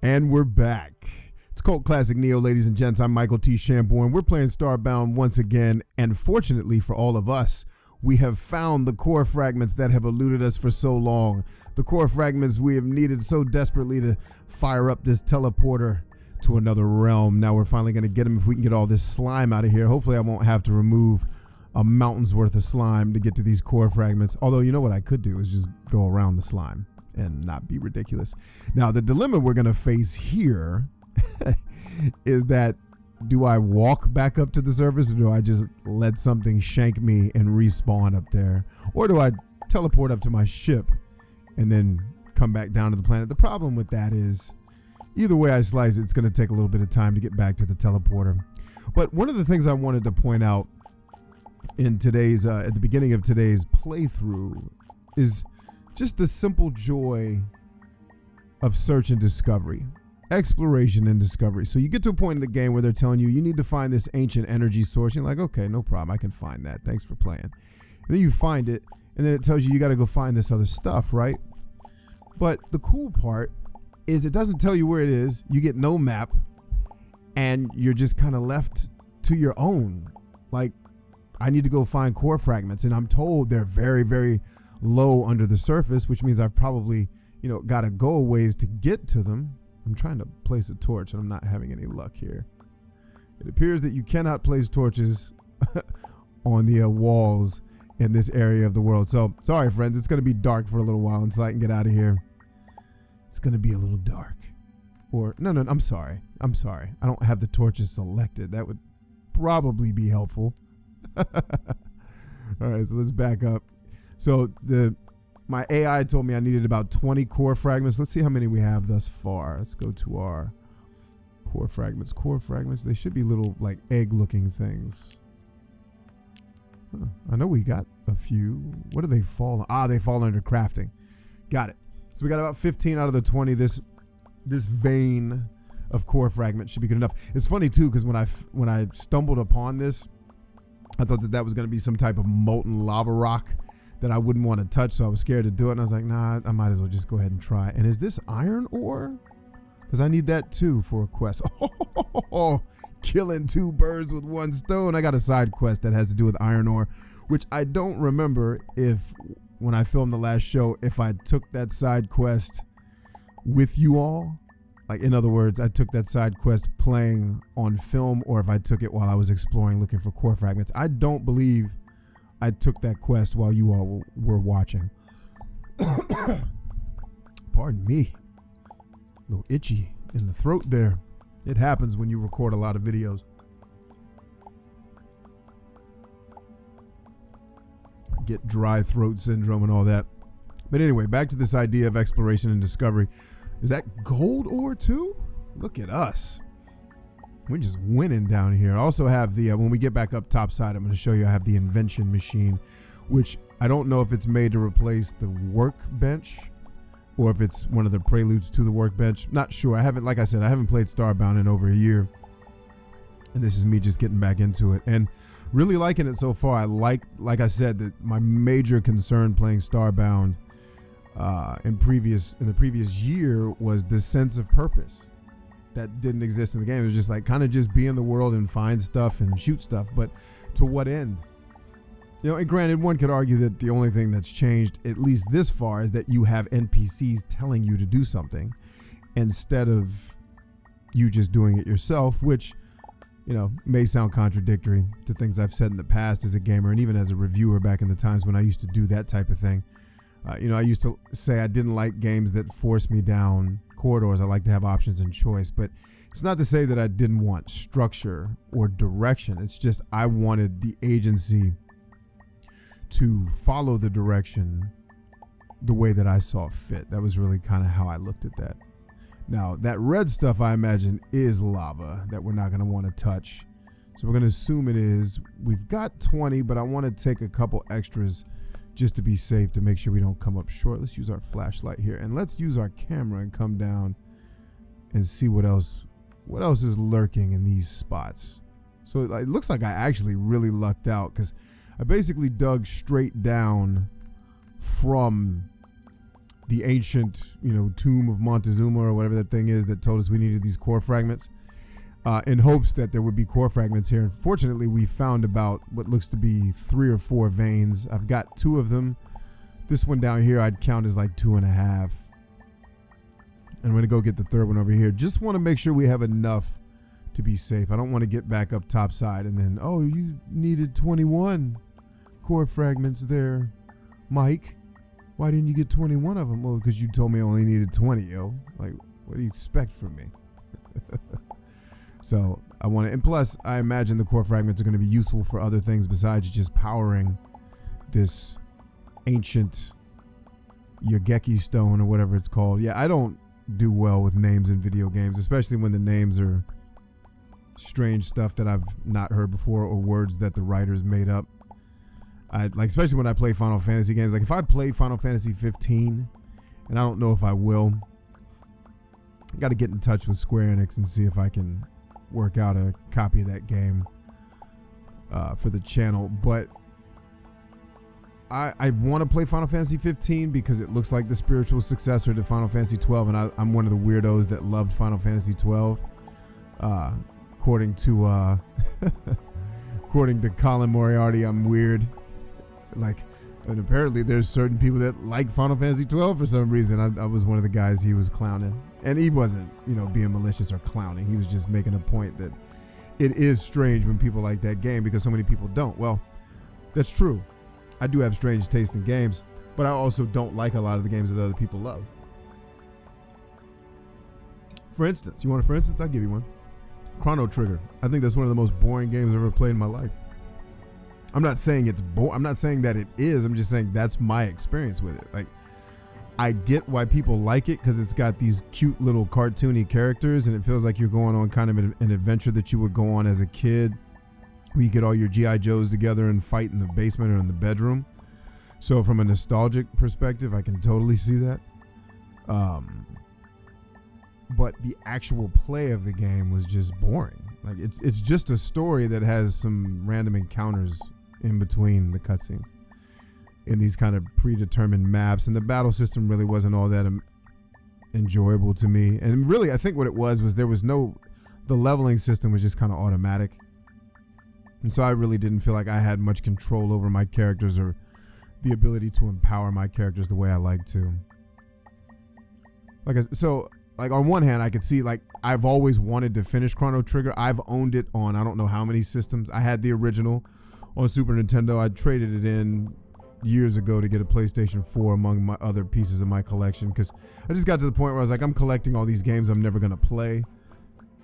And we're back. It's Cult Classic Neo, ladies and gents. I'm Michael T. Shamborn. We're playing Starbound once again, and fortunately for all of us, we have found the core fragments that have eluded us for so long. The core fragments we have needed so desperately to fire up this teleporter to another realm. Now we're finally going to get them if we can get all this slime out of here. Hopefully I won't have to remove a mountain's worth of slime to get to these core fragments. Although, you know what I could do is just go around the slime and not be ridiculous. Now, the dilemma we're going to face here is that do I walk back up to the surface, or do I just let something shank me and respawn up there? Or do I teleport up to my ship and then come back down to the planet? The problem with that is either way I slice it, it's going to take a little bit of time to get back to the teleporter. But one of the things I wanted to point out in today's, at the beginning of today's playthrough is just the simple joy of search and discovery. Exploration and discovery. So you get to a point in the game where they're telling you need to find this ancient energy source. You're like, okay, no problem, I can find that. Thanks for playing. And then you find it, and then it tells you got to go find this other stuff, right? But the cool part is it doesn't tell you where it is. You get no map, and you're just kind of left to your own. Like, I need to go find core fragments, and I'm told they're very, very low under the surface, which means I've probably, got to go a ways to get to them. I'm trying to place a torch and I'm not having any luck here. It appears that you cannot place torches on the walls in this area of the world. So, sorry friends, it's going to be dark for a little while until I can get out of here. It's going to be a little dark. Or, no, I'm sorry. I don't have the torches selected. That would probably be helpful. All right, so let's back up. So, my AI told me I needed about 20 core fragments. Let's see how many we have thus far. Let's go to our core fragments. Core fragments, they should be little like egg-looking things. Huh. I know we got a few. What do they fall on? Ah, they fall under crafting. Got it. So we got about 15 out of the 20. This vein of core fragments should be good enough. It's funny too, because when I stumbled upon this, I thought that was going to be some type of molten lava rock that I wouldn't want to touch, so I was scared to do it, and I was like, nah, I might as well just go ahead and try. And is this iron ore? Because I need that too for a quest. Oh, killing two birds with one stone. I got a side quest that has to do with iron ore, which I don't remember when I filmed the last show, if I took that side quest with you all. Like, in other words, I took that side quest playing on film, or if I took it while I was exploring looking for core fragments. I don't believe I took that quest while you all were watching. Pardon me. A little itchy in the throat there. It happens when you record a lot of videos. Get dry throat syndrome and all that. But anyway, back to this idea of exploration and discovery. Is that gold ore too? Look at us. We're just winning down here. I also have the, when we get back up topside, I'm going to show you I have the invention machine, which I don't know if it's made to replace the workbench or if it's one of the preludes to the workbench. Not sure. Like I said, I haven't played Starbound in over a year. And this is me just getting back into it and really liking it so far. I like I said, that my major concern playing Starbound in the previous year was the sense of purpose that didn't exist in the game. It was just like kind of just be in the world and find stuff and shoot stuff, but to what end? And granted, one could argue that the only thing that's changed, at least this far, is that you have NPCs telling you to do something instead of you just doing it yourself, which, may sound contradictory to things I've said in the past as a gamer and even as a reviewer back in the times when I used to do that type of thing. I used to say I didn't like games that forced me down corridors. I like to have options and choice, but it's not to say that I didn't want structure or direction. It's just I wanted the agency to follow the direction the way that I saw fit. That was really kind of how I looked at that. Now, that red stuff, I imagine, is lava that we're not going to want to touch. So we're going to assume it is. We've got 20, but I want to take a couple extras just to be safe, to make sure we don't come up short. Let's use our flashlight here, and let's use our camera and come down and see what else is lurking in these spots. So it looks like I actually really lucked out, because I basically dug straight down from the ancient, tomb of Montezuma or whatever that thing is that told us we needed these core fragments, in hopes that there would be core fragments here. Unfortunately, we found about what looks to be 3 or 4 veins. I've got 2 of them. This one down here I'd count as like 2.5. I'm going to go get the 3rd one over here. Just want to make sure we have enough to be safe. I don't want to get back up topside and then, oh, you needed 21 core fragments there, Mike. Why didn't you get 21 of them? Well, because you told me I only needed 20, yo. Like, what do you expect from me? So I want to, and plus I imagine the core fragments are going to be useful for other things besides just powering this ancient Yageki stone or whatever it's called. Yeah, I don't do well with names in video games, especially when the names are strange stuff that I've not heard before or words that the writers made up. Especially when I play Final Fantasy games. Like if I play Final Fantasy 15, and I don't know if I will, I got to get in touch with Square Enix and see if I can work out a copy of that game for the channel. But I want to play Final Fantasy 15 because it looks like the spiritual successor to Final Fantasy 12, and I'm one of the weirdos that loved Final Fantasy 12. According to according to Colin Moriarty, I'm weird. And apparently there's certain people that like Final Fantasy 12 for some reason. I was one of the guys he was clowning, and he wasn't, being malicious or clowning. He was just making a point that it is strange when people like that game because so many people don't. Well, that's true. I do have strange taste in games, but I also don't like a lot of the games that other people love. For instance, you want a for instance? I'll give you one. Chrono Trigger. I think that's one of the most boring games I've ever played in my life. I'm not saying it's I'm not saying that it is. I'm just saying that's my experience with it. Like, I get why people like it because it's got these cute little cartoony characters and it feels like you're going on kind of an adventure that you would go on as a kid, where you get all your G.I. Joes together and fight in the basement or in the bedroom. So from a nostalgic perspective, I can totally see that. But the actual play of the game was just boring. Like it's just a story that has some random encounters in between the cutscenes in these kind of predetermined maps, and the battle system really wasn't all that enjoyable to me. And really, I think what it was there was the leveling system was just kind of automatic, and so I really didn't feel like I had much control over my characters or the ability to empower my characters the way I like to. Like on one hand, I could see, like, I've always wanted to finish Chrono Trigger. I've owned it on I don't know how many systems. I had the original on Super Nintendo. I traded it in years ago to get a PlayStation 4 among my other pieces of my collection because I just got to the point where I was like, I'm collecting all these games I'm never going to play.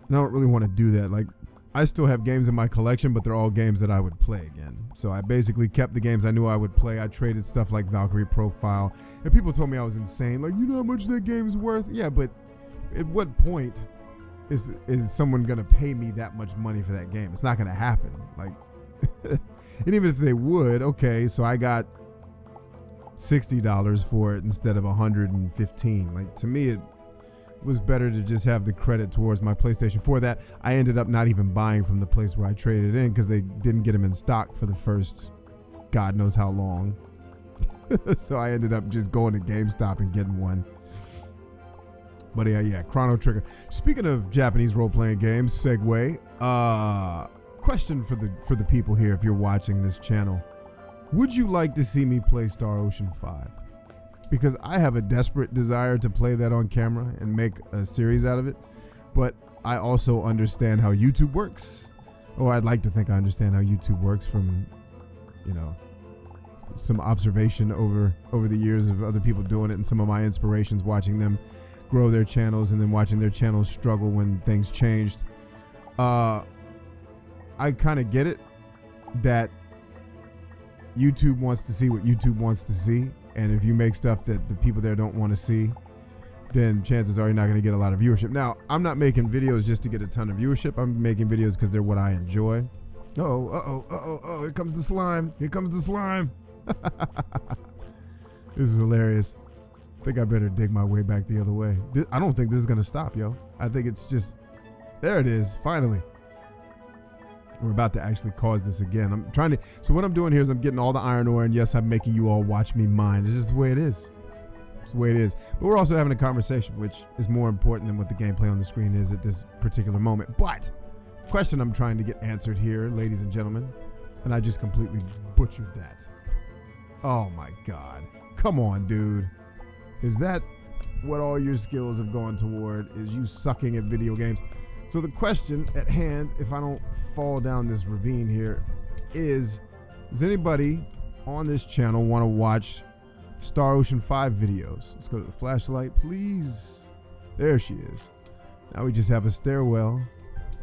And I don't really want to do that. Like, I still have games in my collection, but they're all games that I would play again. So I basically kept the games I knew I would play. I traded stuff like Valkyrie Profile. And people told me I was insane. Like, you know how much that game's worth? Yeah, but at what point is someone gonna pay me that much money for that game? It's not gonna happen. Like, and even if they would, okay, so I got $60 for it instead of $115. Like, to me, it was better to just have the credit towards my PlayStation 4 that I ended up not even buying from the place where I traded it in because they didn't get them in stock for the first God knows how long. So I ended up just going to GameStop and getting one. But yeah, Chrono Trigger. Speaking of Japanese role-playing games, segue. Question for the people here, if you're watching this channel. Would you like to see me play Star Ocean 5? Because I have a desperate desire to play that on camera and make a series out of it. But I also understand how YouTube works. Or I'd like to think I understand how YouTube works from, some observation over the years of other people doing it and some of my inspirations watching them grow their channels and then watching their channels struggle when things changed. I kind of get it that YouTube wants to see what YouTube wants to see, and if you make stuff that the people there don't want to see, then chances are you're not going to get a lot of viewership. Now, I'm not making videos just to get a ton of viewership. I'm making videos because they're what I enjoy. Oh, here comes the slime. Here comes the slime. This is hilarious. I think I better dig my way back the other way. I don't think this is gonna stop, yo. I think it's just, there it is, finally. We're about to actually cause this again. So what I'm doing here is I'm getting all the iron ore, and yes, I'm making you all watch me mine. It's just the way it is. It's the way it is. But we're also having a conversation, which is more important than what the gameplay on the screen is at this particular moment. But the question I'm trying to get answered here, ladies and gentlemen, and I just completely butchered that. Oh my God. Come on, dude. Is that what all your skills have gone toward? Is you sucking at video games? So the question at hand, if I don't fall down this ravine here, is, does anybody on this channel want to watch Star Ocean 5 videos? Let's go to the flashlight, please. There she is. Now we just have a stairwell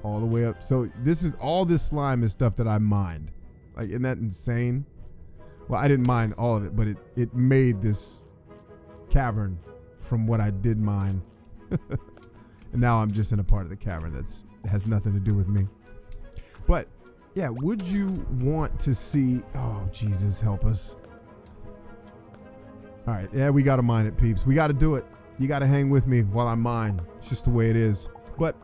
all the way up. So this is all this slime is stuff that I mined. Like, isn't that insane? Well, I didn't mine all of it, but it made this cavern from what I did mine. And now I'm just in a part of the cavern that has nothing to do with me. But yeah, would you want to see, oh Jesus, help us. All right, yeah, we gotta mine it, peeps. We gotta do it. You gotta hang with me while I mine. It's just the way it is. But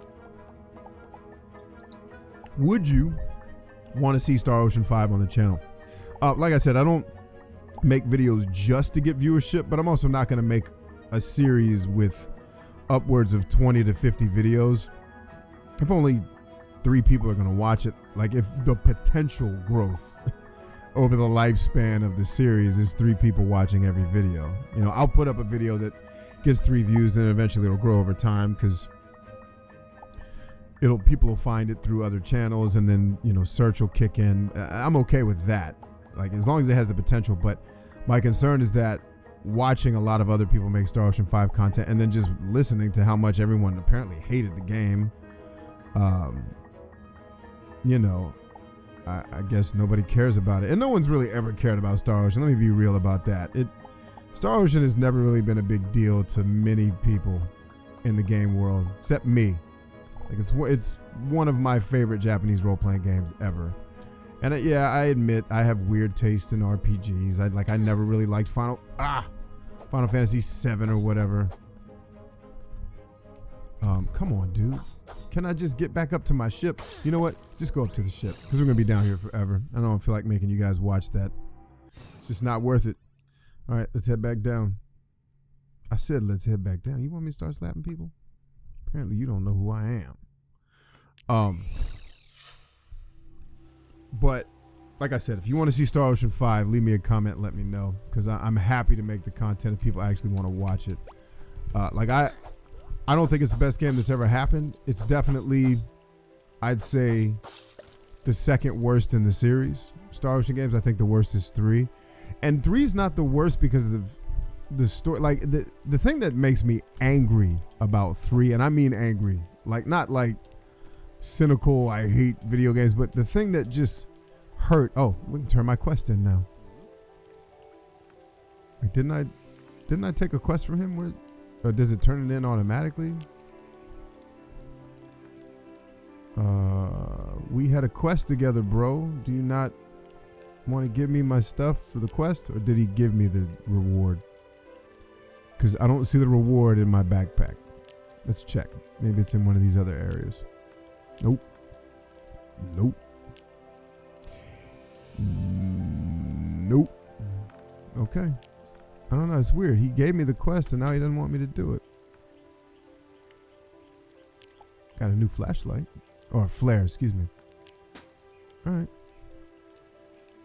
would you want to see Star Ocean 5 on the channel? Like I said, I don't make videos just to get viewership, but I'm also not gonna make a series with upwards of 20 to 50 videos if only 3 people are going to watch it. Like, if the potential growth over the lifespan of the series is 3 people watching every video, you know, I'll put up a video that gets 3 views and eventually it'll grow over time because people will find it through other channels, and then, you know, search will kick in. I'm okay with that, like, as long as it has the potential. But my concern is that watching a lot of other people make Star Ocean 5 content and then just listening to how much everyone apparently hated the game, you know, I guess nobody cares about it, and no one's really ever cared about Star Ocean. Let me be real about that. Star Ocean has never really been a big deal to many people in the game world, except me. Like, it's one of my favorite Japanese role-playing games ever. And yeah, I admit I have weird tastes in RPGs. I never really liked Final Fantasy VII or whatever. Come on, dude. Can I just get back up to my ship? You know what? Just go up to the ship, because we're gonna be down here forever. I don't feel like making you guys watch that. It's just not worth it. All right, let's head back down. I said let's head back down. You want me to start slapping people? Apparently you don't know who I am. But like I said, if you want to see Star Ocean 5, leave me a comment, let me know, because I'm happy to make the content if people actually want to watch it. I don't think it's the best game that's ever happened. It's definitely, I'd say, the second worst in the series. Star Ocean games, I think the worst is 3. And 3 is not the worst because of the story. Like, the thing that makes me angry about 3, and I mean angry, like, not like cynical, I hate video games, but the thing that just hurt. Oh, we can turn my quest in now. Wait, didn't I take a quest from him? Or does it turn it in automatically? We had a quest together, bro. Do you not want to give me my stuff for the quest, or did he give me the reward? Because I don't see the reward in my backpack. Let's check. Maybe it's in one of these other areas. Nope. Nope. Nope. Okay. I don't know. It's weird. He gave me the quest and now he doesn't want me to do it. Got a new flashlight. Or a flare, excuse me. Alright.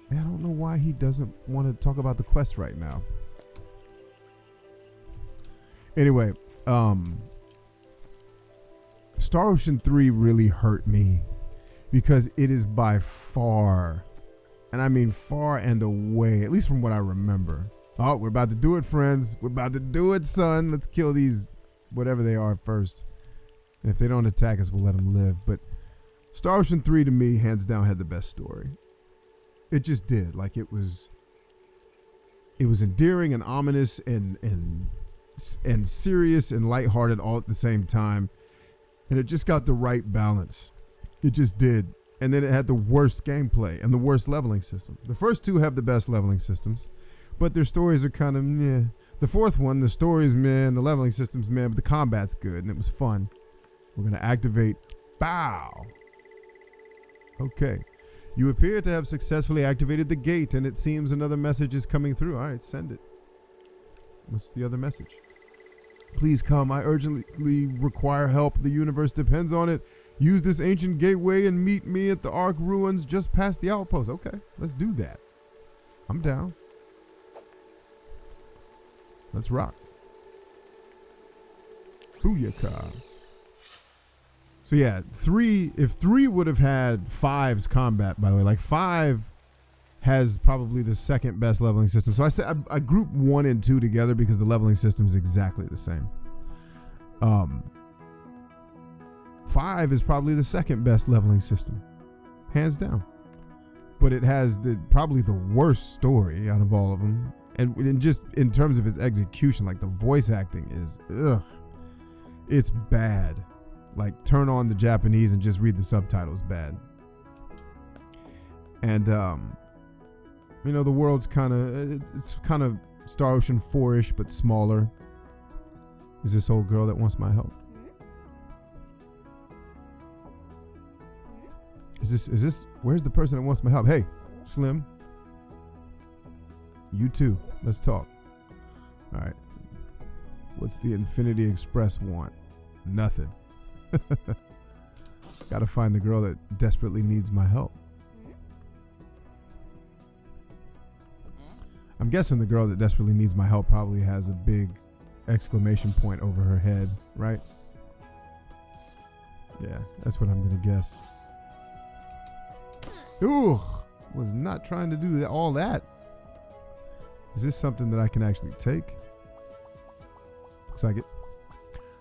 Man, I don't know why he doesn't want to talk about the quest right now. Anyway, Star Ocean 3 really hurt me because it is by far, and I mean far and away, at least from what I remember. Oh, we're about to do it, friends. We're about to do it, son. Let's kill these, whatever they are, first. And if they don't attack us, we'll let them live. But Star Ocean 3, to me, hands down, had the best story. It just did. Like, it was endearing and ominous and serious and lighthearted all at the same time. And it just got the right balance. It just did. And then it had the worst gameplay and the worst leveling system. The first 2 have the best leveling systems, but their stories are kind of meh. The 4th one, the story's meh, and the leveling system's meh, but the combat's good and it was fun. We're gonna activate bow. Okay. You appear to have successfully activated the gate, and it seems another message is coming through. All right, send it. What's the other message? Please come. I urgently require help. The universe depends on it. Use this ancient gateway and meet me at the Ark ruins just past the outpost. Okay, let's do that. I'm down. Let's rock. Booyaka. So yeah, if 3 would have had 5's combat, by the way, like 5 has probably the second best leveling system. So I said I group 1 and 2 together because the leveling system is exactly the same. 5 is probably the second best leveling system, hands down. But it has probably the worst story out of all of them. And just in terms of its execution, like the voice acting is, it's bad. Like turn on the Japanese and just read the subtitles, bad. And, you know, the world's it's kind of Star Ocean 4-ish, but smaller. Is this old girl that wants my help? Is this, where's the person that wants my help? Hey, Slim. You too. Let's talk. All right. What's the Infinity Express want? Nothing. Gotta find the girl that desperately needs my help. I'm guessing the girl that desperately needs my help probably has a big exclamation point over her head, right? Yeah, that's what I'm gonna guess. Ooh, was not trying to do all that. Is this something that I can actually take? Looks like it.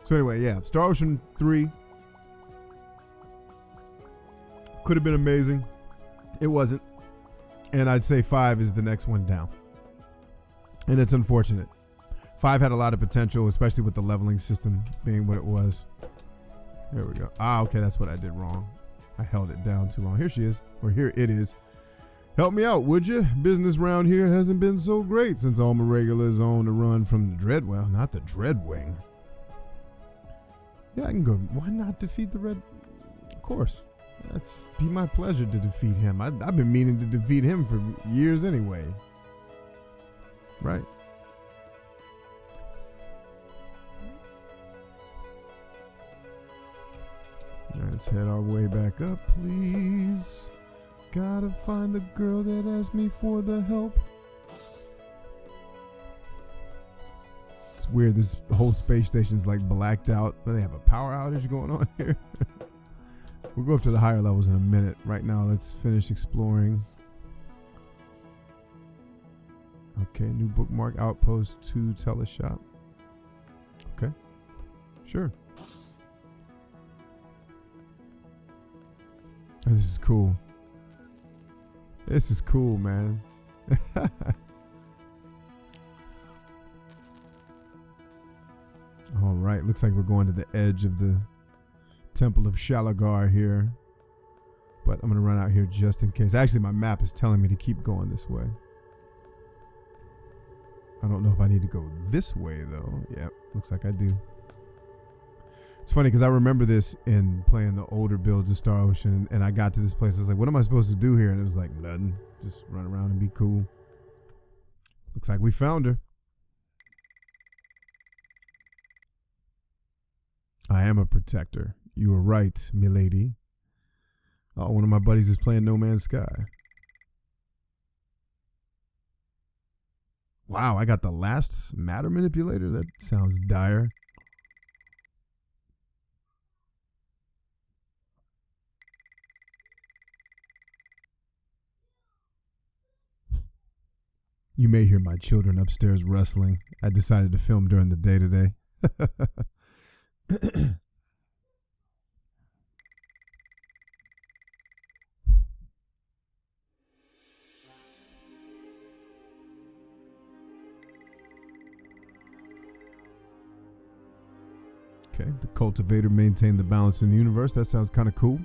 So anyway, yeah, Star Ocean 3 could have been amazing. It wasn't. And I'd say 5 is the next one down. And it's unfortunate. 5 had a lot of potential, especially with the leveling system being what it was. There we go. Ah, okay, that's what I did wrong. I held it down too long. Here she is, or here it is. Help me out, would you? Business round here hasn't been so great since all my regulars on the run from the Dreadwell, not the Dreadwing. Yeah, I can go. Why not defeat the Red? Of course. That's be my pleasure to defeat him. I've been meaning to defeat him for years anyway. Right? Let's head our way back up, please. Gotta find the girl that asked me for the help. It's weird, this whole space station's like blacked out. They have a power outage going on here. We'll go up to the higher levels in a minute. Right now, let's finish exploring. Okay, new bookmark, outpost 2, teleshop. Okay, sure. This is cool. This is cool, man. All right, looks like we're going to the edge of the Temple of Shalagar here. But I'm gonna run out here just in case. Actually, my map is telling me to keep going this way. I don't know if I need to go this way though. Yep, looks like I do. It's funny because I remember this in playing the older builds of Star Ocean, and I got to this place. I was like, what am I supposed to do here? And it was like, nothing. Just run around and be cool. Looks like we found her. I am a protector. You were right, milady. Oh, one of my buddies is playing No Man's Sky. Wow, I got the last matter manipulator? That sounds dire. You may hear my children upstairs wrestling. I decided to film during the day today. Okay, the cultivator maintained the balance in the universe. That sounds kind of cool.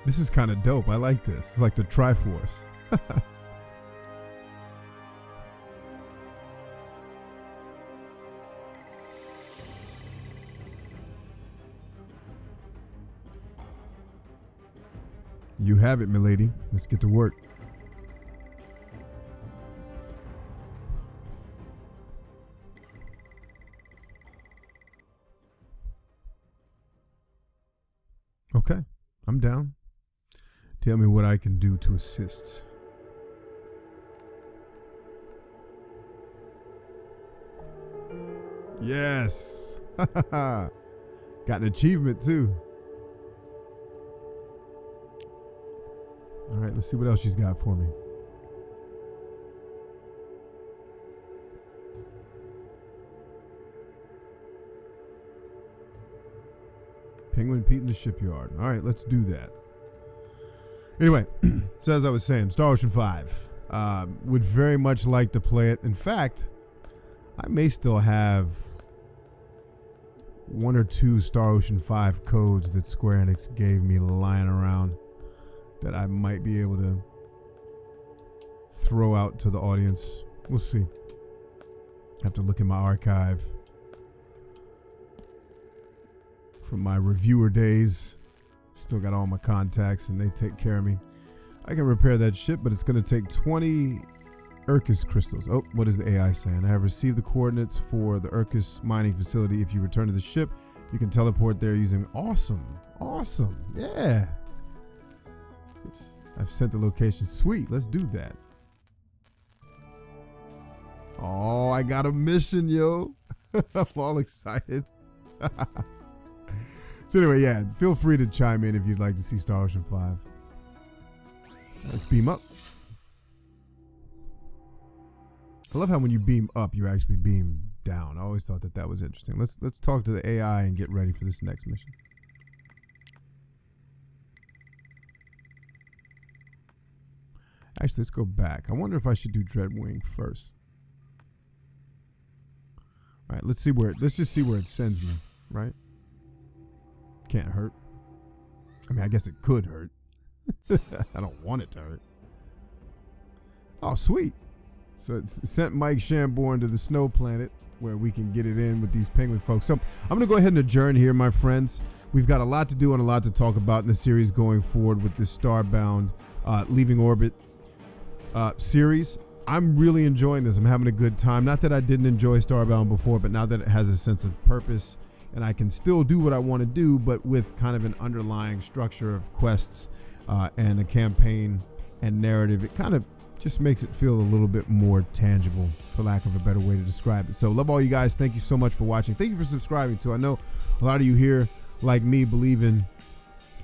This is kind of dope. I like this. It's like the Triforce. You have it, milady. Let's get to work. Okay, I'm down. Tell me what I can do to assist. Yes. Got an achievement too. All right, let's see what else she's got for me. Penguin Pete in the shipyard. All right, let's do that. Anyway, so as I was saying, Star Ocean 5. Would very much like to play it. In fact, I may still have 1 or 2 Star Ocean 5 codes that Square Enix gave me lying around that I might be able to throw out to the audience. We'll see. Have to look in my archive from my reviewer days. Still got all my contacts and they take care of me. I can repair that ship, but it's going to take 20 Urkus crystals. Oh, what is the AI saying? I have received the coordinates for the Urkus mining facility. If you return to the ship, you can teleport there using... Awesome. Awesome. Yeah. Yes. I've sent the location. Sweet. Let's do that. Oh, I got a mission, yo. I'm all excited. So anyway, yeah, feel free to chime in if you'd like to see Star Ocean 5. Let's beam up. I love how when you beam up, you actually beam down. I always thought that that was interesting. Let's talk to the AI and get ready for this next mission. Actually, let's go back. I wonder if I should do Dreadwing first. All right, let's just see where it sends me, right? Can't hurt. I mean, I guess it could hurt. I don't want it to hurt. Oh, sweet. So it's sent Mike Shamborn to the snow planet where we can get it in with these penguin folks. So I'm going to go ahead and adjourn here, my friends. We've got a lot to do and a lot to talk about in the series going forward with this Starbound Leaving Orbit series. I'm really enjoying this. I'm having a good time. Not that I didn't enjoy Starbound before, but now that it has a sense of purpose and I can still do what I want to do, but with kind of an underlying structure of quests and a campaign and narrative, it kind of just makes it feel a little bit more tangible, for lack of a better way to describe it. So love all you guys. Thank you so much for watching. Thank you for subscribing too. I know a lot of you here, like me, believe in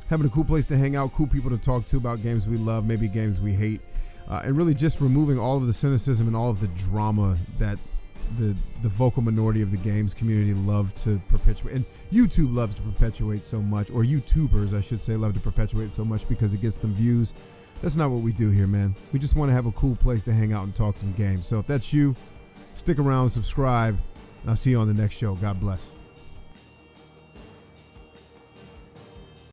having a cool place to hang out, cool people to talk to about games we love, maybe games we hate, and really just removing all of the cynicism and all of the drama that the vocal minority of the games community love to perpetuate, and YouTube loves to perpetuate so much, or YouTubers I should say love to perpetuate so much because it gets them views. That's not what we do here, man. We just want to have a cool place to hang out and talk some games. So if that's you, stick around, subscribe, and I'll see you on the next show. God bless.